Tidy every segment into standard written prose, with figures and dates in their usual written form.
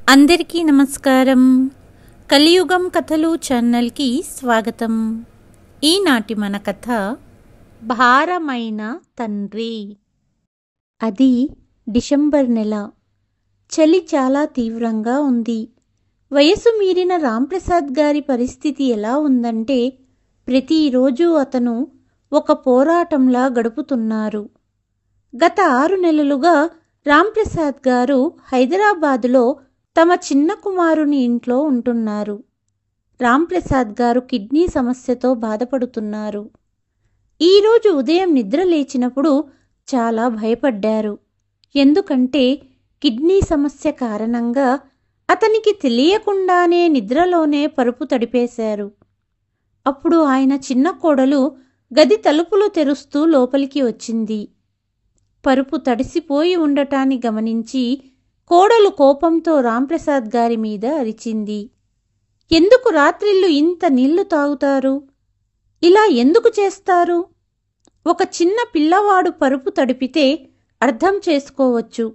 అందరికీ నమస్కారం. కలియుగం కథలు ఛానల్కి స్వాగతం. ఈనాటి మన కథ భారమైన తండ్రి. అది డిసెంబర్ నెల. చలి చాలా తీవ్రంగా ఉంది. వయసు మీరిన రాంప్రసాద్ గారి పరిస్థితి ఎలా ఉందంటే ప్రతిరోజు అతను ఒక పోరాటంలా గడుపుతున్నారు. గత 6 నెలలుగా రాంప్రసాద్ గారు హైదరాబాదులో తమ చిన్న కుమారుని ఇంట్లో ఉంటున్నారు. రాంప్రసాద్ గారు కిడ్నీ సమస్యతో బాధపడుతున్నారు. ఈరోజు ఉదయం నిద్ర లేచినప్పుడు చాలా భయపడ్డారు. ఎందుకంటే కిడ్నీ సమస్య కారణంగా అతనికి తెలియకుండానే నిద్రలోనే పరుపు తడిపేశారు. అప్పుడు ఆయన చిన్న కోడలు గది తలుపులు తెరుస్తూ లోపలికి వచ్చింది. పరుపు తడిసిపోయి ఉండటాన్ని గమనించి కోడలు కోపంతో రాంప్రసాద్ గారి మీద అరిచింది. ఎందుకు రాత్రిళ్ళు ఇంత నీళ్లు తాగుతారు? ఇలా ఎందుకు చేస్తారు? ఒక చిన్న పిల్లవాడు పరుపు తడిపితే అర్థం చేసుకోవచ్చు,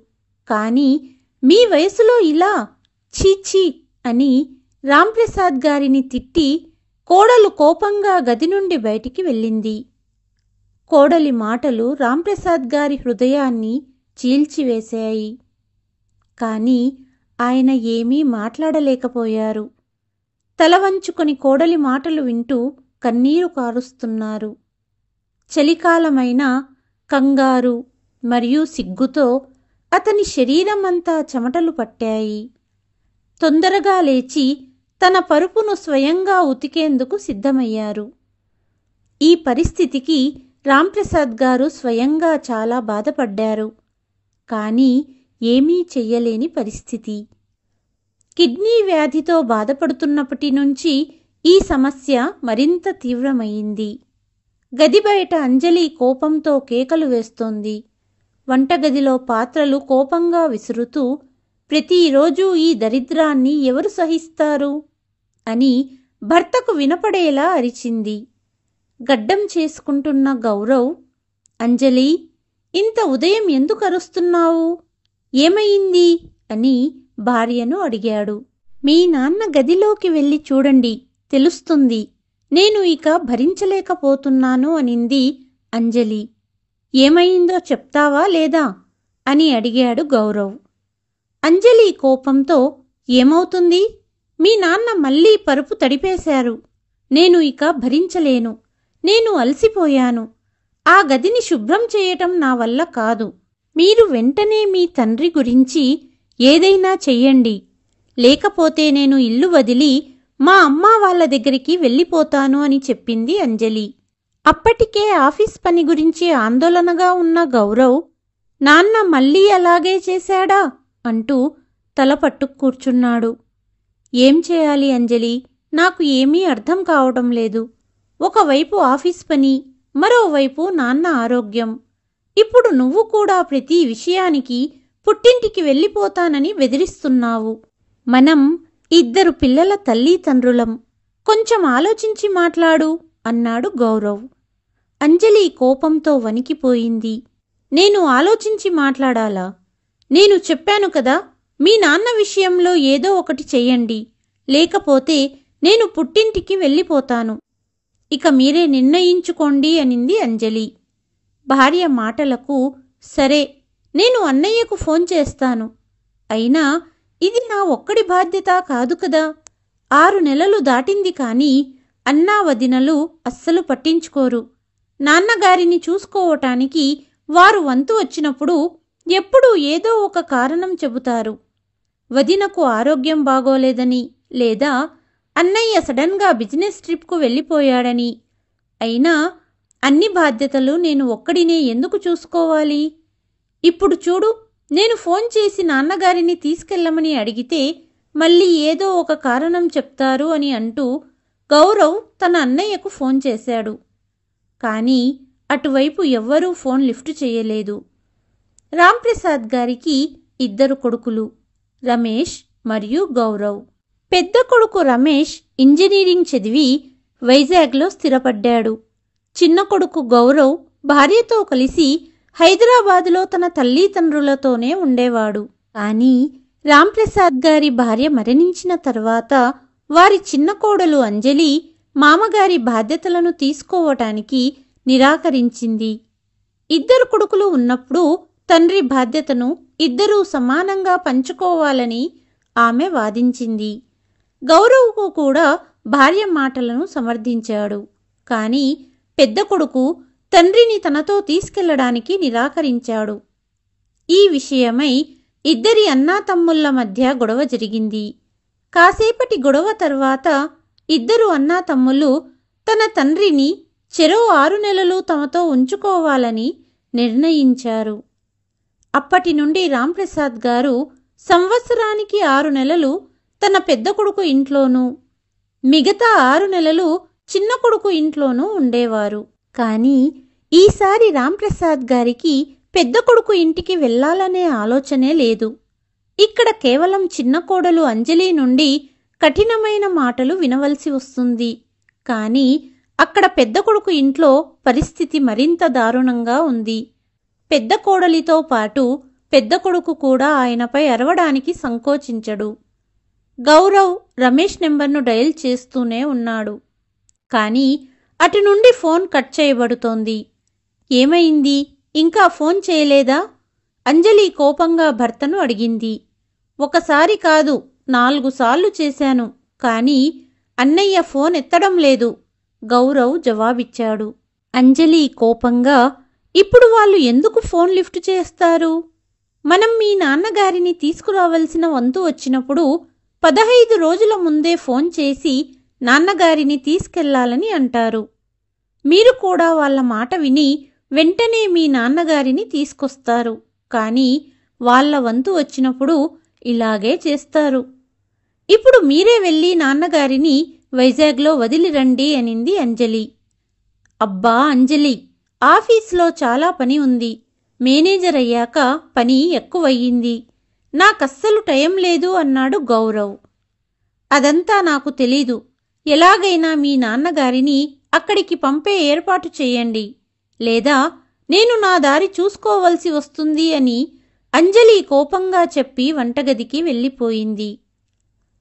కానీ మీ వయసులో ఇలా ఛీఛీ అని రాంప్రసాద్ గారిని తిట్టి కోడలు కోపంగా గది నుండి బయటికి వెళ్ళింది. కోడలి మాటలు రాంప్రసాద్ గారి హృదయాన్ని చీల్చివేశాయి. కానీ ఆయన ఏమీ మాట్లాడలేకపోయారు. తల వంచుకొని కోడలి మాటలు వింటూ కన్నీరు కారుస్తున్నారు. చలికాలమైన కంగారు మరియు సిగ్గుతో అతని శరీరమంతా చెమటలు పట్టాయి. తొందరగా లేచి తన పరుపును స్వయంగా ఉతికేందుకు సిద్ధమయ్యారు. ఈ పరిస్థితికి రాంప్రసాద్ గారు స్వయంగా చాలా బాధపడ్డారు. కానీ ఏమీ చెయ్యలేని పరిస్థితి. కిడ్నీ వ్యాధితో బాధపడుతున్నప్పటి నుంచి ఈ సమస్య మరింత తీవ్రమయ్యింది. గది బయట అంజలి కోపంతో కేకలు వేస్తోంది. వంటగదిలో పాత్రలు కోపంగా విసురుతూ ప్రతిరోజు ఈ దరిద్రాన్ని ఎవరు సహిస్తారు అని భర్తకు వినపడేలా అరిచింది. గడ్డం చేసుకుంటున్న గౌరవ్, అంజలి, ఇంత ఉదయం ఎందుకు అరుస్తున్నావు? ఏమయింది అని భార్యను అడిగాడు. మీ నాన్న గదిలోకి వెళ్ళి చూడండి, తెలుస్తుంది. నేను ఇక భరించలేకపోతున్నాను అనింది అంజలి. ఏమైందో చెప్తావా లేదా అని అడిగాడు గౌరవ్. అంజలి కోపంతో, ఏమవుతుంది? మీ నాన్న మళ్ళీ పరుపు తడిపేశారు. నేను ఇక భరించలేను. నేను అలసిపోయాను. ఆ గదిని శుభ్రం చేయటం నా వల్ల కాదు. మీరు వెంటనే మీ తండ్రి గురించి ఏదైనా చెయ్యండి, లేకపోతే నేను ఇల్లు వదిలి మా అమ్మ వాళ్ళ దగ్గరికి వెళ్ళిపోతాను అని చెప్పింది అంజలి. అప్పటికే ఆఫీస్ పని గురించి ఆందోళనగా ఉన్న గౌరవ్, నాన్న మళ్ళీ అలాగే చేశాడా అంటూ తల పట్టు కూర్చున్నాడు. ఏం చేయాలి అంజలి? నాకు ఏమీ అర్థం కావడం లేదు. ఒకవైపు ఆఫీస్ పని, మరోవైపు నాన్న ఆరోగ్యం. ఇప్పుడు నువ్వు కూడా ప్రతి విషయానికి పుట్టింటికి వెళ్ళిపోతానని బెదిరిస్తున్నావు. మనం 2 పిల్లల తల్లిదండ్రులం. కొంచెం ఆలోచించి మాట్లాడు అన్నాడు గౌరవ్. అంజలి కోపంతో వణికిపోయింది. నేను ఆలోచించి మాట్లాడాలా? నేను చెప్పాను కదా, మీ నాన్న విషయంలో ఏదో ఒకటి చెయ్యండి, లేకపోతే నేను పుట్టింటికి వెళ్ళిపోతాను. ఇక మీరే నిర్ణయించుకోండి అనింది అంజలి. భార్య మాటలకు, సరే, నేను అన్నయ్యకు ఫోన్ చేస్తాను. అయినా ఇది నా ఒక్కడి బాధ్యత కాదు కదా. 6 నెలలు దాటింది కానీ అన్నా వదినలు అస్సలు పట్టించుకోరు. నాన్నగారిని చూసుకోవటానికి వారు వంతు వచ్చినప్పుడు ఎప్పుడూ ఏదో ఒక కారణం చెబుతారు. వదినకు ఆరోగ్యం బాగోలేదని, లేదా అన్నయ్య సడన్గా బిజినెస్ ట్రిప్కు వెళ్ళిపోయాడని. అయినా అన్ని బాధ్యతలు నేను ఒక్కడినే ఎందుకు చూసుకోవాలి? ఇప్పుడు చూడు, నేను ఫోన్ చేసి నాన్నగారిని తీసుకెళ్లమని అడిగితే మళ్ళీ ఏదో ఒక కారణం చెప్తారు అని అంటూ గౌరవ్ తన అన్నయ్యకు ఫోన్ చేశాడు. కానీ అటువైపు ఎవ్వరూ ఫోన్ లిఫ్ట్ చేయలేదు. రాంప్రసాద్ గారికి 2 కొడుకులు, రమేష్ మరియు గౌరవ్. పెద్ద కొడుకు రమేష్ ఇంజనీరింగ్ చదివి వైజాగ్లో స్థిరపడ్డాడు. చిన్న కొడుకు గౌరవ్ భార్యతో కలిసి హైదరాబాదులో తన తల్లిదండ్రులతోనే ఉండేవాడు. కానీ రాంప్రసాద్ గారి భార్య మరణించిన తర్వాత వారి చిన్న కోడలు అంజలి మామగారి బాధ్యతలను తీసుకోవటానికి నిరాకరించింది. ఇద్దరు కొడుకులు ఉన్నప్పుడు తండ్రి బాధ్యతను ఇద్దరూ సమానంగా పంచుకోవాలని ఆమె వాదించింది. గౌరవ్కు కూడా భార్య మాటలను సమర్థించాడు. కాని పెద్ద కొడుకు తండ్రిని తనతో తీసుకెళ్లడానికి నిరాకరించాడు. ఈ విషయమై ఇద్దరి అన్నాతమ్ముళ్ల మధ్య గొడవ జరిగింది. కాసేపటి గొడవ తర్వాత ఇద్దరు అన్నాతమ్ములు తన తండ్రిని చెరో 6 నెలలు తమతో ఉంచుకోవాలని నిర్ణయించారు. అప్పటి నుండి రాంప్రసాద్ గారు సంవత్సరానికి 6 నెలలు తన పెద్ద కొడుకు ఇంట్లోనూ, మిగతా 6 నెలలు చిన్న కొడుకు ఇంట్లోనూ ఉండేవారు. కానీ ఈసారి రాంప్రసాద్ గారికి పెద్ద కొడుకు ఇంటికి వెళ్లాలనే ఆలోచనే లేదు. ఇక్కడ కేవలం చిన్న కోడలు అంజలి నుండి కఠినమైన మాటలు వినవలసి వస్తుంది. కానీ అక్కడ పెద్ద కొడుకు ఇంట్లో పరిస్థితి మరింత దారుణంగా ఉంది. పెద్ద కోడలితో పాటు పెద్ద కొడుకు కూడా ఆయనపై అరవడానికి సంకోచించడు. గౌరవ్ రమేష్ నెంబర్ను డయల్ చేస్తూనే ఉన్నాడు. కానీ అటు నుండి ఫోన్ కట్ చేయబడుతోంది. ఏమైంది, ఇంకా ఫోన్ చేయలేదా? అంజలి కోపంగా భర్తను అడిగింది. ఒకసారి కాదు 4 సార్లు చేశాను, కానీ అన్నయ్య ఫోన్ ఎత్తడం లేదు, గౌరవ్ జవాబిచ్చాడు. అంజలి కోపంగా, ఇప్పుడు వాళ్ళు ఎందుకు ఫోన్ లిఫ్ట్ చేస్తారు? మనం మీ నాన్నగారిని తీసుకురావలసిన వంతు వచ్చినప్పుడు 15 రోజుల ముందే ఫోన్ చేసి నాన్నగారిని తీసుకెళ్లాలని అంటారు. మీరు కూడా వాళ్ళ మాట విని వెంటనే మీ నాన్నగారిని తీసుకొస్తారు. కానీ వాళ్ళ వంతు వచ్చినప్పుడు ఇలాగే చేస్తారు. ఇప్పుడు మీరే వెళ్ళి నాన్నగారిని వైజాగ్లో వదిలిరండి అనింది అంజలి. అబ్బా అంజలి, ఆఫీస్లో చాలా పని ఉంది. మేనేజర్ అయ్యాక పని ఎక్కువయ్యింది. నాకస్సలు టైం లేదు అన్నాడు గౌరవ్. అదంతా నాకు తెలీదు. ఎలాగైనా మీ నాన్నగారిని అక్కడికి పంపే ఏర్పాటు చేయండి, లేదా నేను నా దారి చూసుకోవలసి వస్తుంది అని అంజలి కోపంగా చెప్పి వంటగదికి వెళ్ళిపోయింది.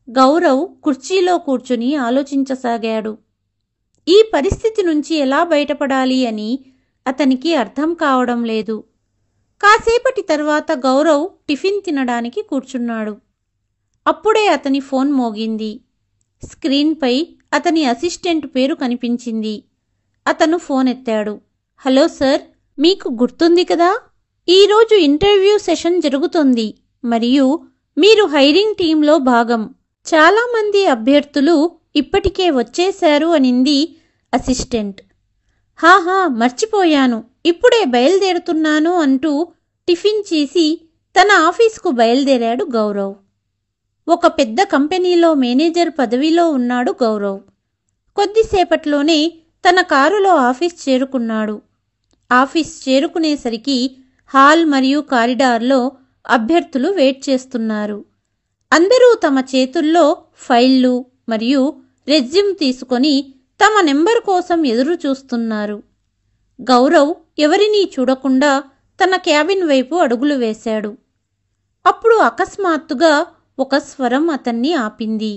గౌరవ్ కుర్చీలో కూర్చుని ఆలోచించసాగాడు. ఈ పరిస్థితి నుంచి ఎలా బయటపడాలి అని అతనికి అర్థం కావడం లేదు. కాసేపటి తర్వాత గౌరవ్ టిఫిన్ తినడానికి కూర్చున్నాడు. అప్పుడే అతని ఫోన్ మోగింది. స్క్రీన్పై అతని అసిస్టెంట్ పేరు కనిపించింది. అతను ఫోన్ ఎత్తాడు. హలో సార్, మీకు గుర్తుంది కదా, ఈరోజు ఇంటర్వ్యూ సెషన్ జరుగుతోంది మరియు మీరు హైరింగ్ టీంలో భాగం. చాలామంది అభ్యర్థులు ఇప్పటికే వచ్చేశారు అనింది అసిస్టెంట్. హాహా, మర్చిపోయాను, ఇప్పుడే బయలుదేరుతున్నాను అంటూ టిఫిన్ చేసి తన ఆఫీసుకు బయలుదేరాడు గౌరవ్. ఒక పెద్ద కంపెనీలో మేనేజర్ పదవిలో ఉన్నాడు గౌరవ్. కొద్దిసేపట్లోనే తన కారులో ఆఫీస్ చేరుకున్నాడు. ఆఫీస్ చేరుకునేసరికి హాల్ మరియు కారిడార్లో అభ్యర్థులు వెయిట్ చేస్తున్నారు. అందరూ తమ చేతుల్లో ఫైళ్లు మరియు రెజ్యూమ్ తీసుకొని తమ నెంబర్ కోసం ఎదురు చూస్తున్నారు. గౌరవ్ ఎవరినీ చూడకుండా తన క్యాబిన్ వైపు అడుగులు వేశాడు. అప్పుడు అకస్మాత్తుగా ఒక స్వరం అతన్ని ఆపింది.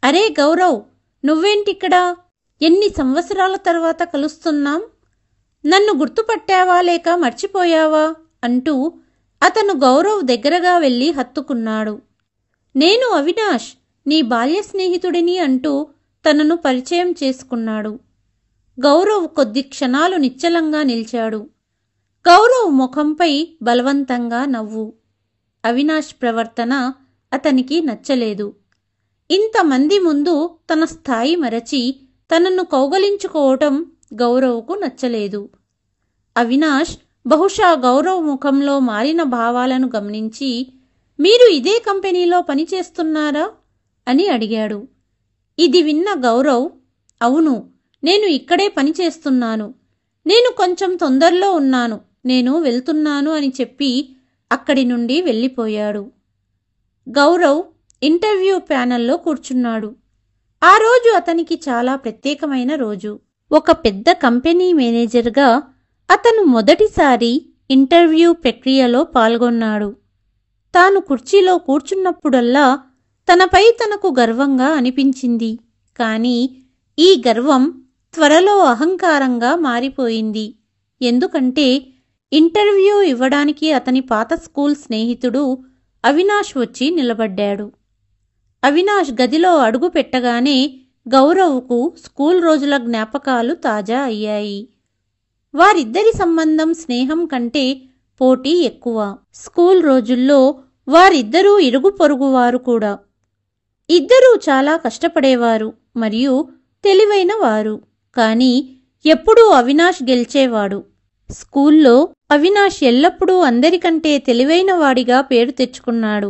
అరే గౌరవ్, నువ్వేంటిక్కడా? ఎన్ని సంవత్సరాల తర్వాత కలుస్తున్నాం? నన్ను గుర్తుపట్టావా లేక మర్చిపోయావా అంటూ అతను గౌరవ్ దగ్గరగా వెళ్ళి హత్తుకున్నాడు. నేను అవినాష్, నీ బాల్య స్నేహితుడిని అంటూ తనను పరిచయం చేసుకున్నాడు. గౌరవ్ కొద్ది క్షణాలు నిశ్చలంగా నిలిచాడు. గౌరవ్ ముఖంపై బలవంతంగా నవ్వు. అవినాష్ ప్రవర్తన అతనికి నచ్చలేదు. ఇంతమంది ముందు తన స్థాయి మరచి తనను కౌగలించుకోవటం గౌరవ్కు నచ్చలేదు. అవినాష్ బహుశా గౌరవ్ ముఖంలో మారిన భావాలను గమనించి, మీరు ఇదే కంపెనీలో పనిచేస్తున్నారా అని అడిగాడు. ఇది విన్న గౌరవ్, అవును, నేను ఇక్కడే పనిచేస్తున్నాను. నేను కొంచెం తొందరలో ఉన్నాను, నేను వెళ్తున్నాను అని చెప్పి అక్కడి నుండి వెళ్ళిపోయాడు. గౌరవ్ ఇంటర్వ్యూ ప్యానెల్లో కూర్చున్నాడు. ఆ రోజు అతనికి చాలా ప్రత్యేకమైన రోజు. ఒక పెద్ద కంపెనీ మేనేజర్గా అతను మొదటిసారి ఇంటర్వ్యూ ప్రక్రియలో పాల్గొన్నాడు. తాను కుర్చీలో కూర్చున్నప్పుడల్లా తనపై తనకు గర్వంగా అనిపించింది. కాని ఈ గర్వం త్వరలో అహంకారంగా మారిపోయింది. ఎందుకంటే ఇంటర్వ్యూ ఇవ్వడానికి అతని పాత స్కూల్ స్నేహితుడు అవినాష్ వచ్చి నిలబడ్డాడు. అవినాష్ గదిలో అడుగు పెట్టగానే గౌరవ్కు స్కూల్ రోజుల జ్ఞాపకాలు తాజా అయ్యాయి. వారిద్దరి సంబంధం స్నేహం కంటే పోటీ ఎక్కువ. స్కూల్ రోజుల్లో వారిద్దరూ ఇరుగు పొరుగువారు కూడా. ఇద్దరూ చాలా కష్టపడేవారు మరియు తెలివైన వారు. కాని ఎప్పుడూ అవినాష్ గెలిచేవాడు. స్కూల్లో అవినాష్ ఎల్లప్పుడూ అందరికంటే తెలివైన వాడిగా పేరు తెచ్చుకున్నాడు.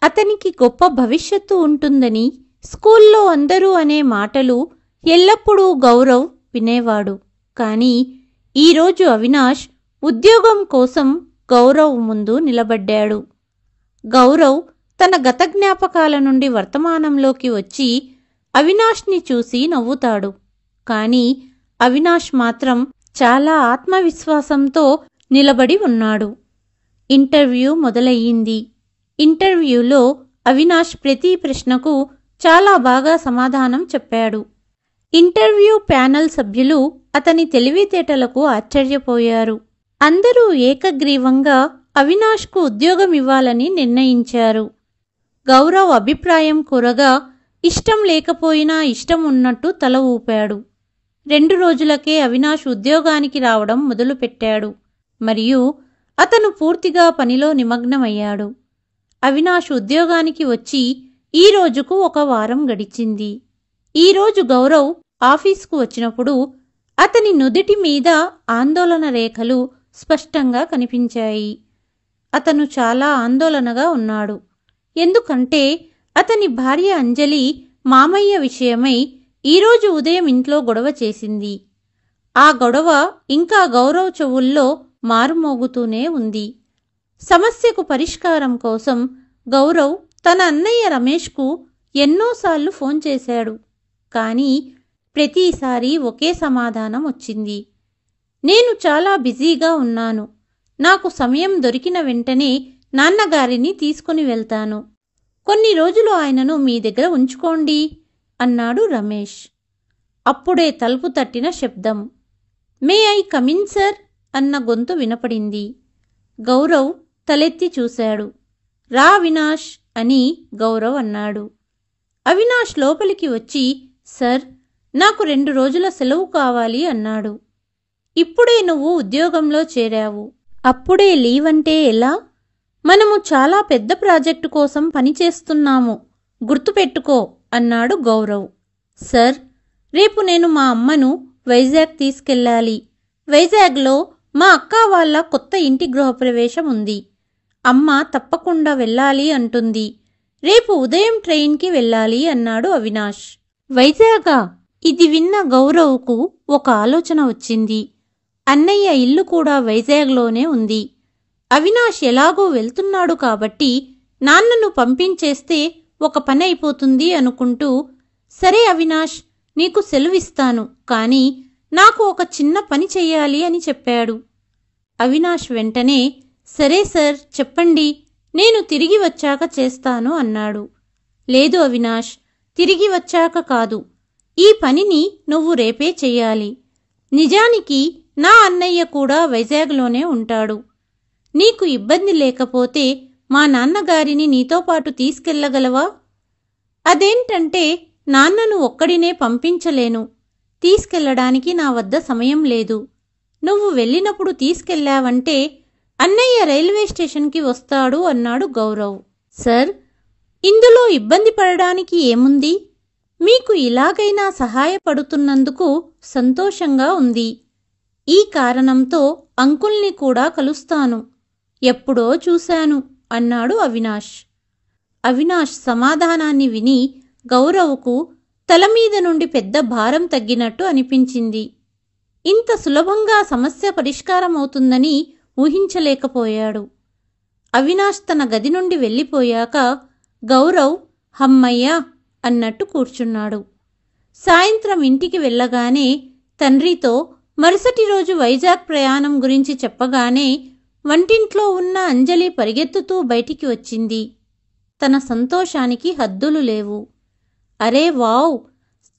అతనికి గొప్ప భవిష్యత్తు ఉంటుందని స్కూల్లో అందరూ అనే మాటలు ఎల్లప్పుడూ గౌరవ్ వినేవాడు. కాని ఈరోజు అవినాష్ ఉద్యోగం కోసం గౌరవ్ ముందు నిలబడ్డాడు. గౌరవ్ తన గత జ్ఞాపకాల నుండి వర్తమానంలోకి వచ్చి అవినాష్ని చూసి నవ్వుతాడు. కాని అవినాష్ మాత్రం చాలా ఆత్మవిశ్వాసంతో నిలబడి ఉన్నాడు. ఇంటర్వ్యూ మొదలయ్యింది. ఇంటర్వ్యూలో అవినాష్ ప్రతి ప్రశ్నకు చాలా బాగా సమాధానం చెప్పాడు. ఇంటర్వ్యూ ప్యానెల్ సభ్యులు అతని తెలివితేటలకు ఆశ్చర్యపోయారు. అందరూ ఏకగ్రీవంగా అవినాష్కు ఉద్యోగం ఇవ్వాలని నిర్ణయించారు. గౌరవ్ అభిప్రాయం కోరగా ఇష్టం లేకపోయినా ఇష్టం ఉన్నట్టు తల ఊపాడు. 2 రోజులకే అవినాష్ ఉద్యోగానికి రావడం మొదలుపెట్టాడు మరియు అతను పూర్తిగా పనిలో నిమగ్నమయ్యాడు. అవినాష్ ఉద్యోగానికి వచ్చి ఈ రోజుకు 1 వారం గడిచింది. ఈరోజు గౌరవ్ ఆఫీసుకు వచ్చినప్పుడు అతని నుదిటి మీద ఆందోళన రేఖలు స్పష్టంగా కనిపించాయి. అతను చాలా ఆందోళనగా ఉన్నాడు. ఎందుకంటే అతని భార్య అంజలి మామయ్య విషయమై ఈరోజు ఉదయం ఇంట్లో గొడవ చేసింది. ఆ గొడవ ఇంకా గౌరవ్ చెవుల్లో మారుమోగుతూనే ఉంది. సమస్యకు పరిష్కారం కోసం గౌరవ్ తన అన్నయ్య రమేష్కు ఎన్నోసార్లు ఫోన్ చేశాడు. కానీ ప్రతిసారి ఒకే సమాధానం వచ్చింది. నేను చాలా బిజీగా ఉన్నాను. నాకు సమయం దొరికిన వెంటనే నాన్నగారిని తీసుకుని వెళ్తాను. కొన్ని రోజులు ఆయనను మీ దగ్గర ఉంచుకోండి అన్నాడు రమేష్. అప్పుడే తలుపు తట్టిన శబ్దం. మే ఐ కమిన్ సర్ అన్న గొంతు వినపడింది. గౌరవ్ తలెత్తి చూశాడు. రా అవినాష్ అని గౌరవ్ అన్నాడు. అవినాష్ లోపలికి వచ్చి సర్, నాకు 2 రోజుల సెలవు కావాలి అన్నాడు. ఇప్పుడే నువ్వు ఉద్యోగంలో చేరావు, అప్పుడే లీవ్ అంటే ఎలా? మనము చాలా పెద్ద ప్రాజెక్టు కోసం పనిచేస్తున్నాము, గుర్తుపెట్టుకో అన్నాడు గౌరవ్. సర్, రేపు నేను మా అమ్మను వైజాగ్ తీసుకెళ్ళాలి. వైజాగ్లో మా అక్క వాళ్ళ కొత్త ఇంటి గృహప్రవేశం ఉంది. అమ్మ తప్పకుండా వెళ్ళాలి అంటుంది. రేపు ఉదయం ట్రైన్కి వెళ్ళాలి అన్నాడు అవినాష్. వైజాగా? ఇది విన్న గౌరవ్కు ఒక ఆలోచన వచ్చింది. అన్నయ్య ఇల్లు కూడా వైజాగ్లోనే ఉంది. అవినాష్ ఎలాగో వెళ్తున్నాడు కాబట్టి నాన్నను పంపించేస్తే ఒక పని అయిపోతుంది అనుకుంటూ, సరే అవినాష్, నీకు సెలవిస్తాను, కానీ నాకు ఒక చిన్న పని చెయ్యాలి అని చెప్పాడు. అవినాష్ వెంటనే సరే సార్ చెప్పండి, నేను తిరిగి వచ్చాక చేస్తాను అన్నాడు. లేదు అవినాష్, తిరిగి వచ్చాక కాదు, ఈ పనిని నువ్వు రేపే చెయ్యాలి. నిజానికి నా అన్నయ్య కూడా వైజాగ్లోనే ఉంటాడు. నీకు ఇబ్బంది లేకపోతే మా నాన్నగారిని నీతో పాటు తీసుకెళ్లగలవా? అదేంటంటే నాన్నను ఒక్కడినే పంపించలేను. తీసుకెళ్లడానికి నా వద్ద సమయం లేదు. నువ్వు వెళ్ళినప్పుడు తీసుకెళ్లావంటే అన్నయ్య రైల్వే స్టేషన్కి వస్తాడు అన్నాడు గౌరవ్. సర్, ఇందులో ఇబ్బంది పడడానికి ఏముంది? మీకు ఇలాగైనా సహాయపడుతున్నందుకు సంతోషంగా ఉంది. ఈ కారణంతో అంకుల్ని కూడా కలుస్తాను. ఎప్పుడో చూశాను అన్నాడు అవినాష్. అవినాష్ సమాధానాన్ని విని గౌరవ్కు తలమీద నుండి పెద్ద భారం తగ్గినట్టు అనిపించింది. ఇంత సులభంగా సమస్య పరిష్కారమవుతుందని ఊహించలేకపోయాడు. అవినాష్ తన గది నుండి వెళ్ళిపోయాక గౌరవ్ హమ్మయ్యా అన్నట్టు కూర్చున్నాడు. సాయంత్రం ఇంటికి వెళ్ళగానే తండ్రితో మరుసటి రోజు వైజాగ్ ప్రయాణం గురించి చెప్పగానే వంటింట్లో ఉన్న అంజలి పరిగెత్తుతూ బయటికి వచ్చింది. తన సంతోషానికి హద్దులు లేవు. అరే వావ్!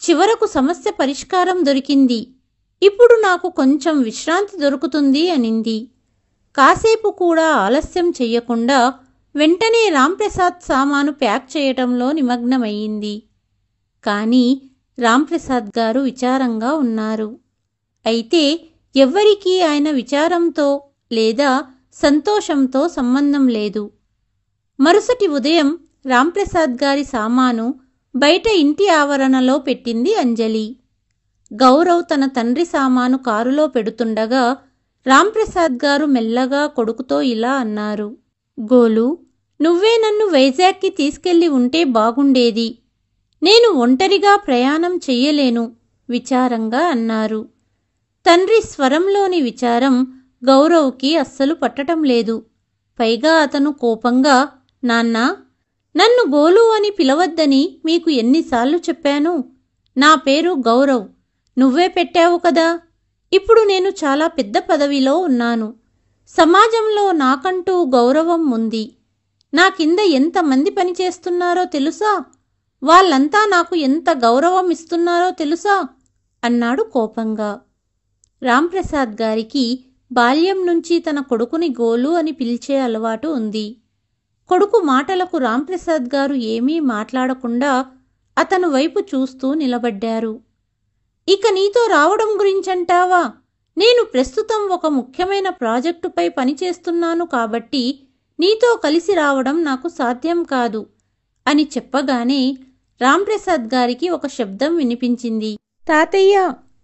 చివరకు సమస్య పరిష్కారం దొరికింది. ఇప్పుడు నాకు కొంచెం విశ్రాంతి దొరుకుతుంది అనింది. కాసేపు కూడా ఆలస్యం చెయ్యకుండా వెంటనే రాంప్రసాద్ సామాను ప్యాక్ చేయటంలో నిమగ్నమయ్యింది. కానీ రాంప్రసాద్ గారు విచారంగా ఉన్నారు. అయితే ఎవ్వరికీ ఆయన విచారంతో లేదా సంతోషంతో సంబంధం లేదు. మరుసటి ఉదయం రాంప్రసాద్ గారి సామాను బయట ఇంటి ఆవరణలో పెట్టింది అంజలి. గౌరవ్ తన తండ్రి సామాను కారులో పెడుతుండగా రాంప్రసాద్ గారు మెల్లగా కొడుకుతో ఇలా అన్నారు. గోలు, నువ్వే నన్ను వైజాగ్కి తీసుకెళ్లి ఉంటే బాగుండేది. నేను ఒంటరిగా ప్రయాణం చెయ్యలేను విచారంగా అన్నారు. తండ్రి స్వరంలోని విచారం గౌరవ్కి అస్సలు పట్టటం లేదు. పైగా అతను కోపంగా, నాన్నా, నన్ను గోలు అని పిలవద్దని మీకు ఎన్నిసార్లు చెప్పాను? నా పేరు గౌరవ్, నువ్వే పెట్టావు కదా. ఇప్పుడు నేను చాలా పెద్ద పదవిలో ఉన్నాను. సమాజంలో నాకంటూ గౌరవం ఉంది. నా కింద ఎంతమంది పనిచేస్తున్నారో తెలుసా? వాళ్ళంతా నాకు ఎంత గౌరవం ఇస్తున్నారో తెలుసా? అన్నాడు కోపంగా. రాంప్రసాద్ గారికి బాల్యం నుంచి తన కొడుకుని గోలు అని పిలిచే అలవాటు ఉంది. కొడుకు మాటలకు రాంప్రసాద్ గారు ఏమీ మాట్లాడకుండా అతను వైపు చూస్తూ నిలబడ్డారు. ఇక నీతో రావడం గురించంటావా? నేను ప్రస్తుతం ఒక ముఖ్యమైన ప్రాజెక్టుపై పనిచేస్తున్నాను కాబట్టి నీతో కలిసి రావడం నాకు సాధ్యం కాదు అని చెప్పగానే రాంప్రసాద్ గారికి ఒక శబ్దం వినిపించింది. తాతయ్య,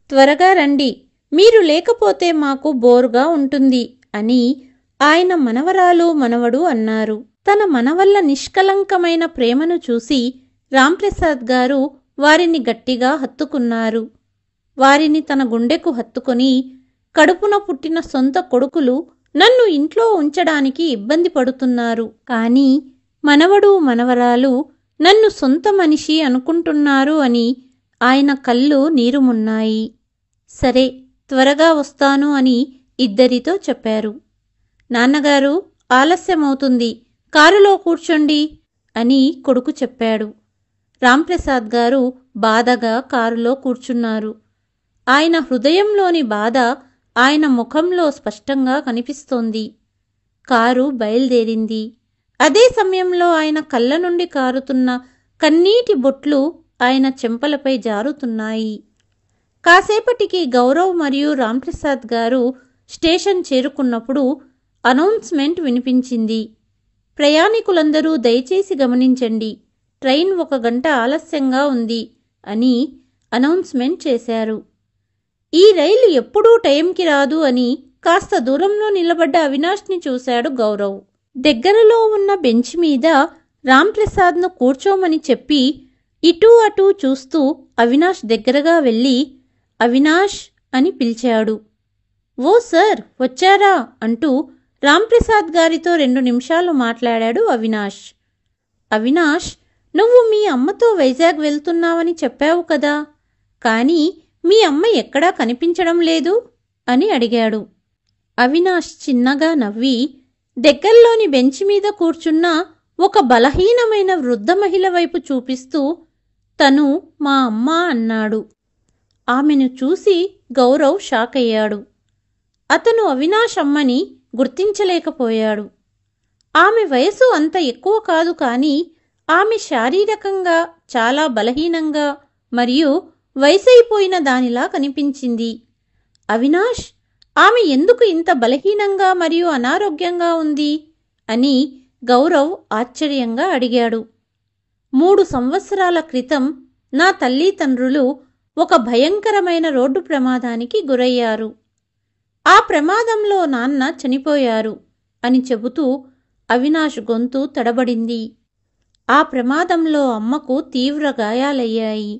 త్వరగా రండి, మీరు లేకపోతే మాకు బోరుగా ఉంటుంది అని ఆయన మనవరాలు మనవడు అన్నారు. తన మనవల్ల నిష్కలంకమైన ప్రేమను చూసి రాంప్రసాద్ గారు వారిని గట్టిగా హత్తుకున్నారు. వారిని తన గుండెకు హత్తుకొని, కడుపున పుట్టిన సొంత కొడుకులు నన్ను ఇంట్లో ఉంచడానికి ఇబ్బంది పడుతున్నారు, కానీ మనవడు మనవరాలు నన్ను సొంత మనిషి అనుకుంటున్నారు అని ఆయన కళ్ళు నీరుమున్నాయి. సరే, త్వరగా వస్తాను అని ఇద్దరితో చెప్పారు. నాన్నగారు, ఆలస్యమవుతుంది, కారులో కూర్చోండి అని కొడుకు చెప్పాడు. రాంప్రసాద్ గారు బాధగా కారులో కూర్చున్నారు. ఆయన హృదయంలోని బాధ ఆయన ముఖంలో స్పష్టంగా కనిపిస్తోంది. కారు బయలుదేరింది. అదే సమయంలో ఆయన కళ్ళ నుండి కారుతున్న కన్నీటి బొట్లు ఆయన చెంపలపై జారుతున్నాయి. కాసేపటికి గౌరవ్ మరియు రాంప్రసాద్ గారు స్టేషన్ చేరుకున్నప్పుడు అనౌన్స్మెంట్ వినిపించింది. ప్రయాణికులందరూ దయచేసి గమనించండి, ట్రైన్ 1 గంట ఆలస్యంగా ఉంది అని అనౌన్స్మెంట్ చేశారు. ఈ రైలు ఎప్పుడూ టైంకి రాదు అని కాస్త దూరంలో నిలబడ్డ అవినాష్ని చూశాడు గౌరవ్. దగ్గరలో ఉన్న బెంచ్ మీద రాంప్రసాద్ను కూర్చోమని చెప్పి ఇటూ అటూ చూస్తూ అవినాష్ దగ్గరగా వెళ్ళి అవినాష్ అని పిలిచాడు. ఓ సార్, వచ్చారా అంటూ రాంప్రసాద్ గారితో 2 నిమిషాలు మాట్లాడాడు అవినాష్. అవినాష్, నువ్వు మీ అమ్మతో వైజాగ్ వెళ్తున్నావని చెప్పావు కదా, కానీ మీ అమ్మ ఎక్కడా కనిపించడం లేదు అని అడిగాడు. అవినాష్ చిన్నగా నవ్వి దగ్గర్లోని బెంచ్ మీద కూర్చున్న ఒక బలహీనమైన వృద్ధ మహిళ వైపు చూపిస్తూ తను మా అమ్మ అన్నాడు. ఆమెను చూసి గౌరవ్ షాక్ అయ్యాడు. అతను అవినాష్ అమ్మని గుర్తించలేకపోయాడు. ఆమె వయసు అంత ఎక్కువ కాదు, కానీ ఆమె శారీరకంగా చాలా బలహీనంగా మరియు వయసైపోయిన దానిలా కనిపించింది. అవినాష్, ఆమె ఎందుకు ఇంత బలహీనంగా మరియు అనారోగ్యంగా ఉంది అని గౌరవ్ ఆశ్చర్యంగా అడిగాడు. 3 సంవత్సరాల క్రితం నా తల్లిదండ్రులు ఒక భయంకరమైన రోడ్డు ప్రమాదానికి గురయ్యారు. ఆ ప్రమాదంలో నాన్న చనిపోయారు అని చెబుతూ అవినాష్ గొంతు తడబడింది. ఆ ప్రమాదంలో అమ్మకు తీవ్ర గాయాలయ్యాయి.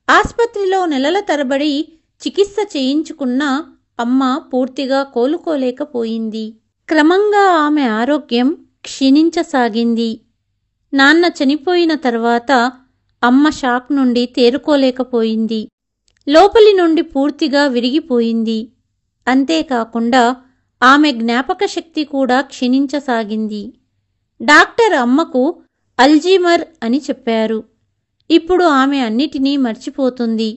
ఆస్పత్రిలో నెలల తరబడి చికిత్స చేయించుకున్నా అమ్మ పూర్తిగా కోలుకోలేకపోయింది. క్రమంగా ఆమె ఆరోగ్యం క్షీణించసాగింది. నాన్న చనిపోయిన తర్వాత అమ్మ షాక్ నుండి తేరుకోలేకపోయింది. లోపలి నుండి పూర్తిగా విరిగిపోయింది. అంతేకాకుండా ఆమె జ్ఞాపక శక్తి కూడా క్షీణించసాగింది. డాక్టర్ అమ్మకు అల్జీమర్ అని చెప్పారు. ఇప్పుడు ఆమె అన్నిటినీ మర్చిపోతుంది.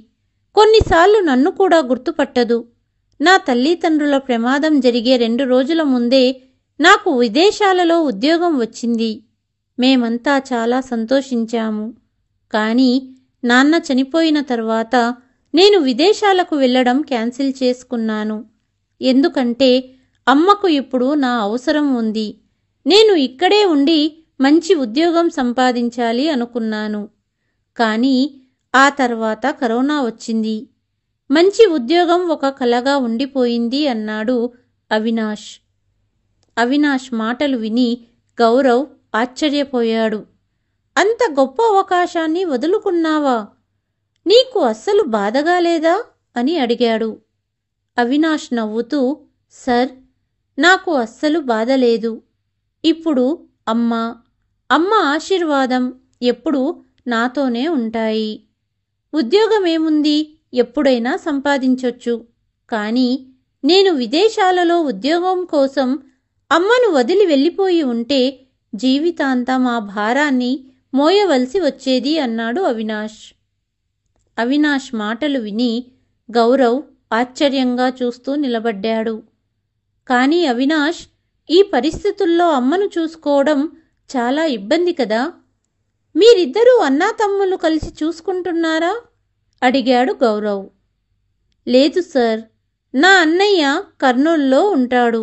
కొన్నిసార్లు నన్ను కూడా గుర్తుపట్టదు. నా తల్లిదండ్రుల ప్రమాదం జరిగే 2 రోజుల ముందే నాకు విదేశాలలో ఉద్యోగం వచ్చింది. మేమంతా చాలా సంతోషించాము. కానీ నాన్న చనిపోయిన తర్వాత నేను విదేశాలకు వెళ్లడం క్యాన్సిల్ చేసుకున్నాను. ఎందుకంటే అమ్మకు ఇప్పుడు నా అవసరం ఉంది. నేను ఇక్కడే ఉండి మంచి ఉద్యోగం సంపాదించాలి అనుకున్నాను. కానీ ఆ తర్వాత కరోనా వచ్చింది. మంచి ఉద్యోగం ఒక కలగా ఉండిపోయింది అన్నాడు అవినాష్. అవినాష్ మాటలు విని గౌరవ్ ఆశ్చర్యపోయాడు. అంత గొప్ప అవకాశాన్ని వదులుకున్నావా? నీకు అస్సలు బాధగా లేదా అని అడిగాడు. అవినాష్ నవ్వుతూ, సర్, నాకు అస్సలు బాధ లేదు. ఇప్పుడు అమ్మ ఆశీర్వాదం ఎప్పుడూ నాతోనే ఉంటాయి. ఉద్యోగమేముంది, ఎప్పుడైనా సంపాదించొచ్చు. కానీ నేను విదేశాలలో ఉద్యోగం కోసం అమ్మను వదిలి వెళ్ళిపోయి ఉంటే జీవితాంతం ఆ భారాన్ని మోయవలసి వచ్చేది అన్నాడు అవినాష్. అవినాష్ మాటలు విని గౌరవ్ ఆశ్చర్యంగా చూస్తూ నిలబడ్డాడు. కానీ అవినాష్, ఈ పరిస్థితుల్లో అమ్మను చూసుకోవడం చాలా ఇబ్బంది కదా. మీరిద్దరూ అన్నాతమ్ములు కలిసి చూసుకుంటున్నారా అడిగాడు గౌరవ్. లేదు సార్, నా అన్నయ్య కర్నూల్లో ఉంటాడు.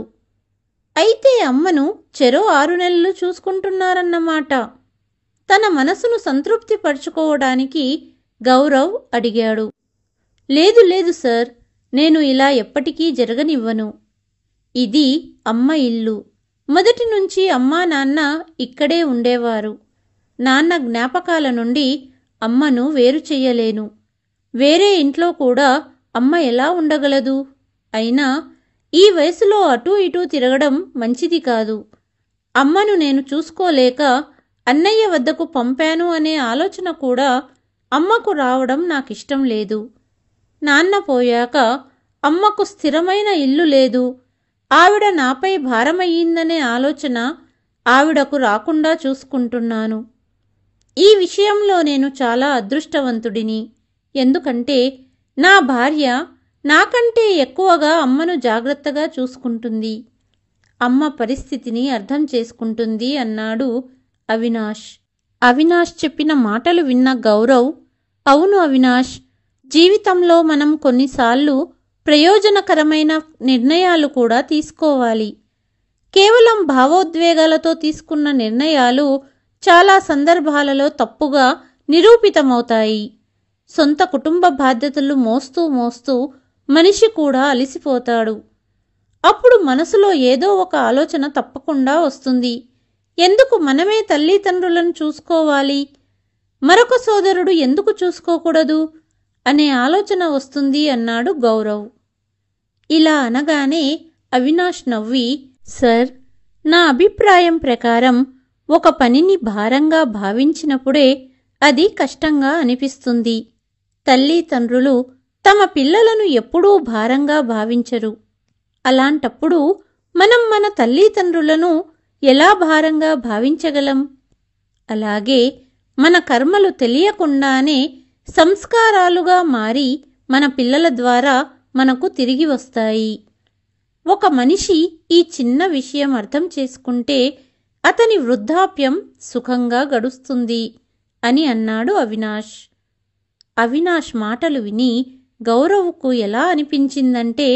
అయితే అమ్మను చెరో 6 నెలలు చూసుకుంటున్నారన్నమాట. తన మనసును సంతృప్తి పరుచుకోవడానికి గౌరవ్ అడిగాడు. లేదు లేదు సార్, నేను ఇలా ఎప్పటికీ జరగనివ్వను. ఇది అమ్మ ఇల్లు. మొదటి నుంచి అమ్మా నాన్న ఇక్కడే ఉండేవారు. నాన్న జ్ఞాపకాల నుండి అమ్మను వేరు చెయ్యలేను. వేరే ఇంట్లో కూడా అమ్మ ఎలా ఉండగలదు? అయినా ఈ వయసులో అటూ ఇటూ తిరగడం మంచిది కాదు. అమ్మను నేను చూసుకోలేక అన్నయ్య వద్దకు పంపాను అనే ఆలోచన కూడా అమ్మకు రావడం నాకిష్టం లేదు. నాన్న పోయాక అమ్మకు స్థిరమైన ఇల్లు లేదు. ఆవిడ నాపై భారమయ్యిందనే ఆలోచన ఆవిడకు రాకుండా చూసుకుంటున్నాను. ఈ విషయంలో నేను చాలా అదృష్టవంతుడిని. ఎందుకంటే నా భార్య నాకంటే ఎక్కువగా అమ్మను జాగ్రత్తగా చూసుకుంటుంది. అమ్మ పరిస్థితిని అర్థం చేసుకుంటుంది అన్నాడు అవినాష్. అవినాష్ చెప్పిన మాటలు విన్న గౌరవ్, అవును అవినాష్, జీవితంలో మనం కొన్నిసార్లు ప్రయోజనకరమైన నిర్ణయాలు కూడా తీసుకోవాలి. కేవలం భావోద్వేగాలతో తీసుకున్న నిర్ణయాలు చాలా సందర్భాలలో తప్పుగా నిరూపితమవుతాయి. సొంత కుటుంబ బాధ్యతలు మోస్తూ మనిషి కూడా అలసిపోతాడు. అప్పుడు మనసులో ఏదో ఒక ఆలోచన తప్పకుండా వస్తుంది. ఎందుకు మనమే తల్లిదండ్రులను చూసుకోవాలి, మరొక సోదరుడు ఎందుకు చూసుకోకూడదు అనే ఆలోచన వస్తుంది అన్నాడు గౌరవ్. ఇలా అనగానే అవినాష్ నవ్వి, సార్, నా అభిప్రాయం ప్రకారం ఒక పనిని భారంగా భావించినప్పుడే అది కష్టంగా అనిపిస్తుంది. తల్లిదండ్రులు తమ పిల్లలను ఎప్పుడూ భారంగా భావించరు. అలాంటప్పుడు మనం మన తల్లిదండ్రులను ఎలా భారంగా భావించగలం? అలాగే మన కర్మలు తెలియకుండానే సంస్కారాలుగా మారి మన పిల్లల ద్వారా మనకు తిరిగి వస్తాయి. ఒక మనిషి ఈ చిన్న విషయం అర్థం చేసుకుంటే అతని వృద్ధాప్యం సుఖంగా గడుస్తుంది అని అన్నాడు అవినాష్. అవినాష్ మాటలు విని గౌరవ్కు ఎలా అనిపించిందంటే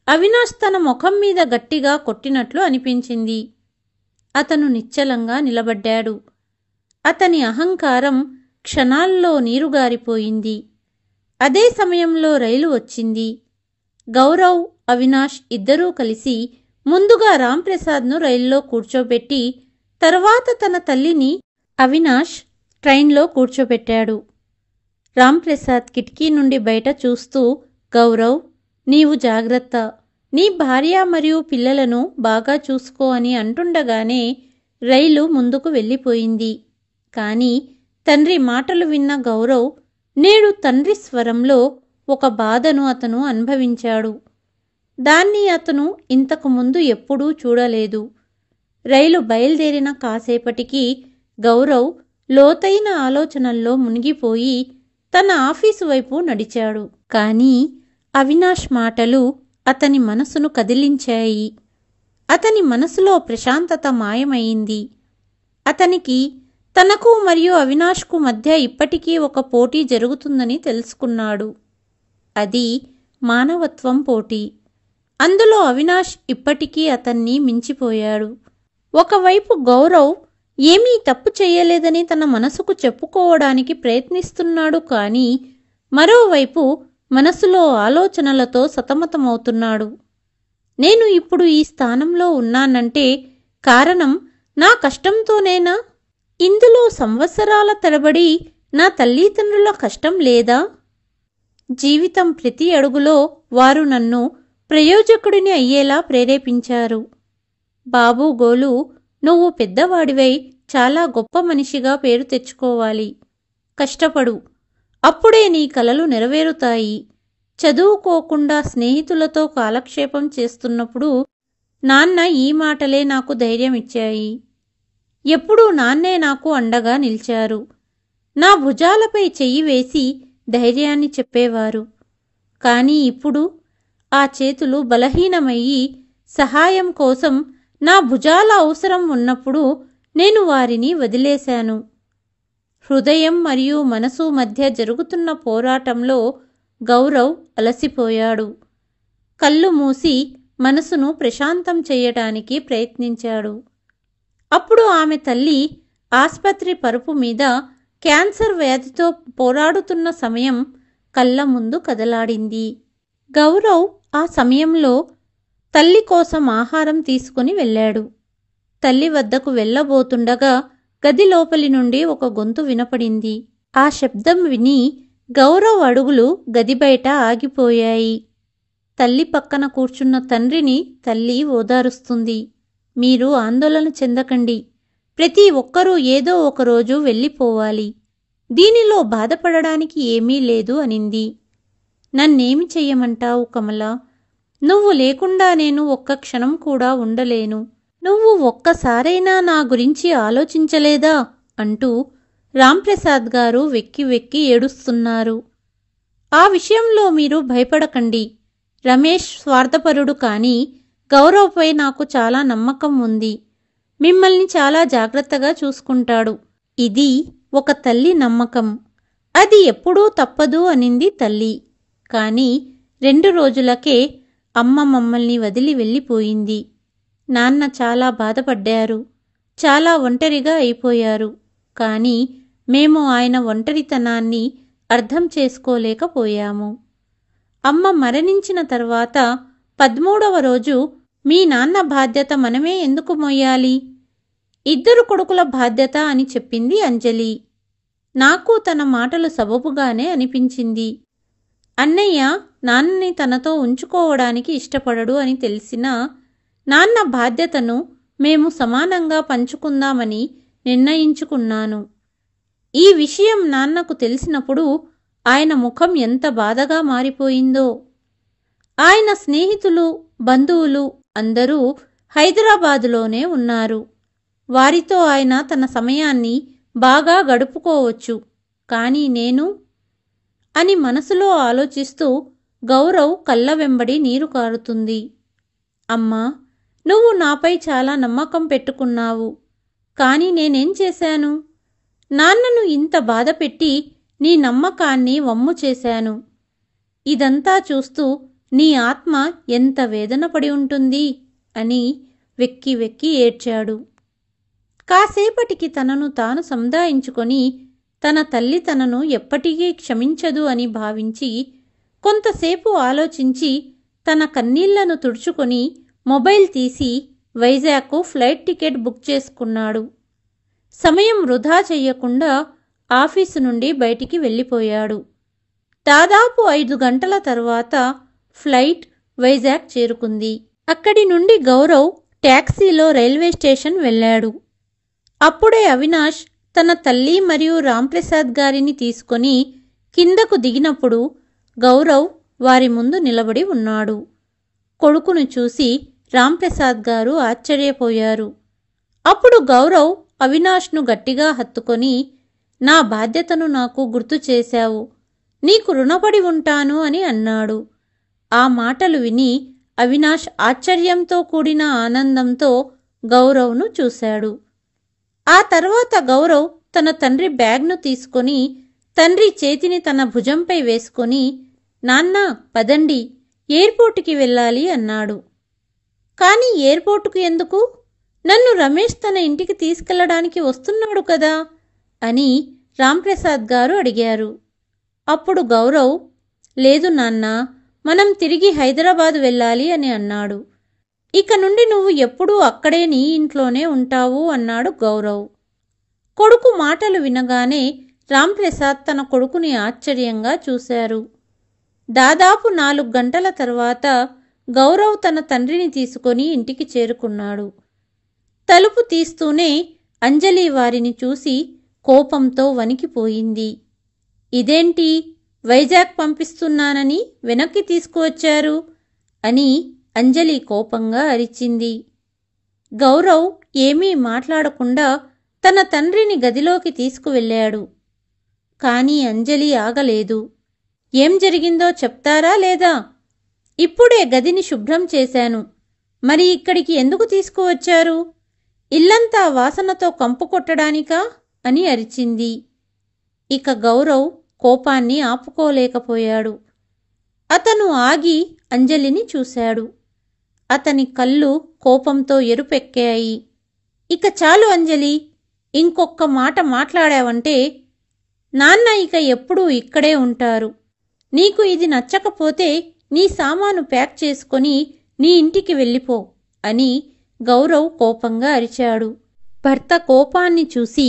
అవినాష్ తన ముఖం మీద గట్టిగా కొట్టినట్లు అనిపించింది. అతను నిశ్చలంగా నిలబడ్డాడు. అతని అహంకారం క్షణాల్లో నీరుగారిపోయింది. అదే సమయంలో రైలు వచ్చింది. గౌరవ్, అవినాష్ ఇద్దరూ కలిసి ముందుగా రాంప్రసాద్ను రైల్లో కూర్చోబెట్టి తర్వాత తన తల్లిని అవినాష్ ట్రైన్లో కూర్చోబెట్టాడు. రాంప్రసాద్ కిటికీ నుండి బయట చూస్తూ, గౌరవ్, నీవు జాగ్రత్త, నీ భార్య మరియు పిల్లలను బాగా చూసుకో అని అంటుండగానే రైలు ముందుకు వెళ్ళిపోయింది. కాని తండ్రి మాటలు విన్న గౌరవ్ నేడు తండ్రి స్వరంలో ఒక బాధను అతను అనుభవించాడు. దాన్ని అతను ఇంతకు ముందు ఎప్పుడూ చూడలేదు. రైలు బయలుదేరిన కాసేపటికి గౌరవ్ లోతైన ఆలోచనల్లో మునిగిపోయి తన ఆఫీసు వైపు నడిచాడు. కానీ అవినాష్ మాటలు అతని మనసును కదిలించాయి. అతని మనసులో ప్రశాంతత మాయమైంది. అతనికి తనకు మరియు అవినాష్కు మధ్య ఇప్పటికీ ఒక పోటీ జరుగుతుందని తెలుసుకున్నాడు. అది మానవత్వం పోటీ. అందులో అవినాష్ ఇప్పటికీ అతన్ని మించిపోయాడు. ఒకవైపు గౌరవ్ ఏమీ తప్పు చేయలేదని తన మనసుకు చెప్పుకోవడానికి ప్రయత్నిస్తున్నాడు. కానీ మరోవైపు మనసులో ఆలోచనలతో సతమతమవుతున్నాడు. నేను ఇప్పుడు ఈ స్థానంలో ఉన్నానంటే కారణం నా కష్టంతోనేనా? ఇందులో సంవత్సరాల తరబడి నా తల్లిదండ్రుల కష్టం లేదా? జీవితం ప్రతి అడుగులో వారు నన్ను ప్రయోజకుడిని అయ్యేలా ప్రేరేపించారు. బాబూ గోలు, నువ్వు పెద్దవాడివై చాలా గొప్ప మనిషిగా పేరు తెచ్చుకోవాలి. కష్టపడు, అప్పుడే నీ కలలు నెరవేరుతాయి. చదువుకోకుండా స్నేహితులతో కాలక్షేపం చేస్తున్నప్పుడు నాన్న ఈ మాటలే నాకు ధైర్యం ఇచ్చాయి. ఎప్పుడూ నాన్నే నాకు అండగా నిలిచారు. నా భుజాలపై చెయ్యి వేసి ధైర్యాన్ని చెప్పేవారు. కానీ ఇప్పుడు ఆ చేతులు బలహీనమయ్యి సహాయం కోసం నా భుజాల అవసరం ఉన్నప్పుడు నేను వారిని వదిలేశాను. హృదయం మరియు మనసు మధ్య జరుగుతున్న పోరాటంలో గౌరవ్ అలసిపోయాడు. కళ్ళు మూసి మనసును ప్రశాంతం చేయటానికి ప్రయత్నించాడు. అప్పుడు ఆమె తల్లి ఆస్పత్రి పరుపు మీద క్యాన్సర్ వ్యాధితో పోరాడుతున్న సమయం కళ్ళ ముందు కదలాడింది. గౌరవ్ ఆ సమయంలో తల్లి కోసం ఆహారం తీసుకుని వెళ్ళాడు. తల్లి వద్దకు వెళ్ళబోతుండగా గది లోపలి నుండి ఒక గొంతు వినపడింది. ఆ శబ్దం విని గౌరవ్ అడుగులు గది బయట ఆగిపోయాయి. తల్లి పక్కన కూర్చున్న తండ్రిని తల్లి ఓదారుస్తుంది. మీరు ఆందోళన చెందకండి. ప్రతి ఒక్కరూ ఏదో ఒకరోజు వెళ్ళిపోవాలి. దీనిలో బాధపడడానికి ఏమీ లేదు అనింది. నన్నేమి చెయ్యమంటావు కమలా? నువ్వు లేకుండా నేను ఒక్క క్షణం కూడా ఉండలేను. నువ్వు ఒక్కసారైనా నా గురించి ఆలోచించలేదా అంటూ రాంప్రసాద్ గారు వెక్కి వెక్కి ఏడుస్తున్నారు. ఆ విషయంలో మీరు భయపడకండి. రమేష్ స్వార్థపరుడు, కానీ గౌరవ్పై నాకు చాలా నమ్మకం ఉంది. మిమ్మల్ని చాలా జాగ్రత్తగా చూసుకుంటాడు. ఇది ఒక తల్లి నమ్మకం. అది ఎప్పుడూ తప్పదు అనింది తల్లి. కానీ 2 రోజులకే అమ్మ మమ్మల్ని వదిలి వెళ్ళిపోయింది. నాన్న చాలా బాధపడ్డారు. చాలా ఒంటరిగా అయిపోయారు. కానీ మేము ఆయన ఒంటరితనాన్ని అర్థం చేసుకోలేకపోయాము. అమ్మ మరణించిన తర్వాత 13వ రోజు మీ నాన్న బాధ్యత మనమే ఎందుకు మోయాలి? 2 కొడుకుల బాధ్యత అని చెప్పింది అంజలి. నాకు తన మాటలు సబబుగానే అనిపించింది. అన్నయ్య నాన్నని తనతో ఉంచుకోవడానికి ఇష్టపడడు అని తెలిసినా నాన్న బాధ్యతను మేము సమానంగా పంచుకుందామని నిర్ణయించుకున్నాను. ఈ విషయం నాన్నకు తెలిసినప్పుడు ఆయన ముఖం ఎంత బాధగా మారిపోయిందో. ఆయన స్నేహితులు, బంధువులు అందరూ హైదరాబాదులోనే ఉన్నారు. వారితో ఆయన తన సమయాన్ని బాగా గడుపుకోవచ్చు. కానీ నేను అని మనసులో ఆలోచిస్తూ గౌరవ్ కళ్ళ వెంబడి నీరు కారుతుంది. అమ్మా, నువ్వు నాపై చాలా నమ్మకం పెట్టుకున్నావు. కానీ నేనేం చేశాను? నాన్నను ఇంత బాధపెట్టి నీ నమ్మకాన్ని వమ్ము చేశాను. ఇదంతా చూస్తూ నీ ఆత్మ ఎంత వేదన పడి ఉంటుంది అని వెక్కి వెక్కి ఏడ్చాడు. కాసేపటికి తనను తాను సంధాయించుకొని తన తల్లి తనను ఎప్పటికీ క్షమించదు అని భావించి కొంతసేపు ఆలోచించి తన కన్నీళ్లను తుడుచుకొని మొబైల్ తీసి వైజాగ్కు ఫ్లైట్ టికెట్ బుక్ చేసుకున్నాడు. సమయం వృధా చెయ్యకుండా ఆఫీసు నుండి బయటికి వెళ్ళిపోయాడు. దాదాపు 5 గంటల తర్వాత ఫ్లైట్ వైజాగ్ చేరుకుంది. అక్కడి నుండి గౌరవ్ ట్యాక్సీలో రైల్వే స్టేషన్ వెళ్ళాడు. అప్పుడే అవినాష్ తన తల్లి మరియు రాంప్రసాద్ గారిని తీసుకొని కిందకు దిగినప్పుడు గౌరవ్ వారి ముందు నిలబడి ఉన్నాడు. కొడుకును చూసి రాంప్రసాద్ గారు ఆశ్చర్యపోయారు. అప్పుడు గౌరవ్ అవినాష్ను గట్టిగా హత్తుకొని, నా బాధ్యతను నాకు గుర్తు చేశావు, నీకు రుణపడి ఉంటాను అని అన్నాడు. ఆ మాటలు విని అవినాష్ ఆశ్చర్యంతో కూడిన ఆనందంతో గౌరవ్ను చూశాడు. ఆ తర్వాత గౌరవ్ తన తండ్రి బ్యాగ్ను తీసుకొని తండ్రి చేతిని తన భుజంపై వేసుకొని, నాన్నా పదండి, ఎయిర్పోర్టుకి వెళ్ళాలి అన్నాడు. కానీ ఎయిర్పోర్టుకు ఎందుకు? నన్ను రమేష్ తన ఇంటికి తీసుకెళ్లడానికి వస్తున్నాడు కదా అని రాంప్రసాద్ గారు అడిగారు. అప్పుడు గౌరవ్, లేదు నాన్న, మనం తిరిగి హైదరాబాద్ వెళ్ళాలి అని అన్నాడు. ఇక నుండి నువ్వు ఎప్పుడూ అక్కడే నీ ఇంట్లోనే ఉంటావు అన్నాడు గౌరవ్. కొడుకు మాటలు వినగానే రాంప్రసాద్ తన కొడుకుని ఆశ్చర్యంగా చూశారు. దాదాపు 4 గంటల తర్వాత గౌరవ్ తన తండ్రిని తీసుకొని ఇంటికి చేరుకున్నాడు. తలుపు తీస్తూనే అంజలి వారిని చూసి కోపంతో వణికిపోయింది. ఇదేంటి, వైజాగ్ పంపిస్తున్నానని వెనక్కి తీసుకువచ్చారు అని అంజలి కోపంగా అరిచింది. గౌరవ్ ఏమీ మాట్లాడకుండా తన తండ్రిని గదిలోకి తీసుకువెళ్ళాడు. కానీ అంజలి ఆగలేదు. ఏం జరిగిందో చెప్తారా లేదా? ఇప్పుడే గదిని శుభ్రం చేశాను, మరి ఇక్కడికి ఎందుకు తీసుకువచ్చారు? ఇల్లంతా వాసనతో కంపు కొట్టడానికా అని అరిచింది. ఇక గౌరవ్ కోపాన్ని ఆపుకోలేకపోయాడు. అతను ఆగి అంజలిని చూశాడు. అతని కళ్ళు కోపంతో ఎరుపెక్కాయి. ఇక చాలు అంజలి, ఇంకొక్క మాట మాట్లాడావంటే నాన్న ఇక ఎప్పుడూ ఇక్కడే ఉంటారు. నీకు ఇది నచ్చకపోతే నీ సామాను ప్యాక్ చేసుకొని నీ ఇంటికి వెళ్ళిపో అని గౌరవ్ కోపంగా అరిచాడు. భర్త కోపాన్ని చూసి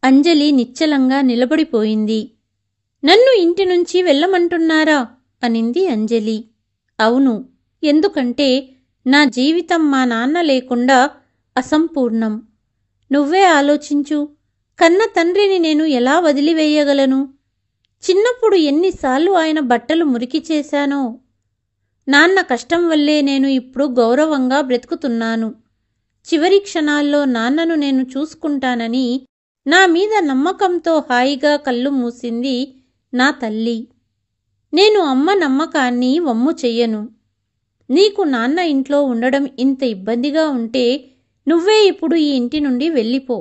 అంజలి నిశ్చలంగా నిలబడిపోయింది. నన్ను ఇంటి నుంచి వెళ్ళమంటున్నారా అనింది అంజలి. అవును, ఎందుకంటే నా జీవితం మా నాన్న లేకుండా అసంపూర్ణం. నువ్వే ఆలోచించు, కన్న తండ్రిని నేను ఎలా వదిలివేయగలను? చిన్నప్పుడు ఎన్నిసార్లు ఆయన బట్టలు మురికి చేశానో. నాన్న కష్టం వల్లే నేను ఇప్పుడు గౌరవంగా బ్రతుకుతున్నాను. చివరి క్షణాల్లో నాన్నను నేను చూసుకుంటానని నా మీద నమ్మకంతో హాయిగా కళ్ళు మూసింది నా తల్లి. నేను అమ్మ నమ్మకాన్ని వమ్ము చెయ్యను. నీకు నాన్న ఇంట్లో ఉండడం ఇంత ఇబ్బందిగా ఉంటే నువ్వే ఇప్పుడు ఈ ఇంటి నుండి వెళ్ళిపో.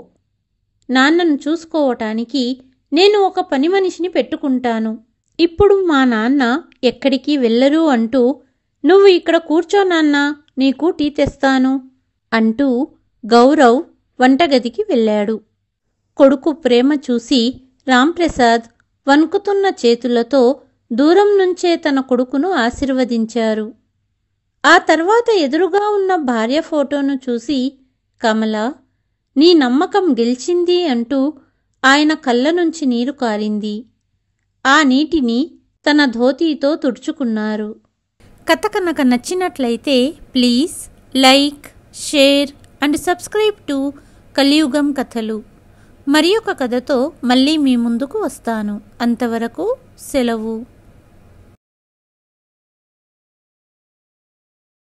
నాన్నను చూసుకోవటానికి నేను ఒక పని మనిషిని పెట్టుకుంటాను. ఇప్పుడు మా నాన్న ఎక్కడికి వెళ్ళరు అంటూ నువ్వు ఇక్కడ కూర్చో నాన్నా, నీకు టీ తెస్తాను అంటూ గౌరవ్ వంటగదికి వెళ్ళాడు. కొడుకు ప్రేమ చూసి రాంప్రసాద్ వణుకుతున్న చేతులతో దూరం నుంచే తన కొడుకును ఆశీర్వదించారు. ఆ తర్వాత ఎదురుగా ఉన్న భార్య ఫోటోను చూసి, కమలా, నీ నమ్మకం గెలిచింది అంటూ ఆయన కళ్ళ నుంచి నీరు కారింది. ఆ నీటిని తన ధోతీతో తుడుచుకున్నారు. కథ కనుక నచ్చినట్లయితే please like, share and subscribe to కలియుగం కథలు. మరి ఒక కథతో మళ్ళీ మీ ముందుకు వస్తాను. అంతవరకు సెలవు.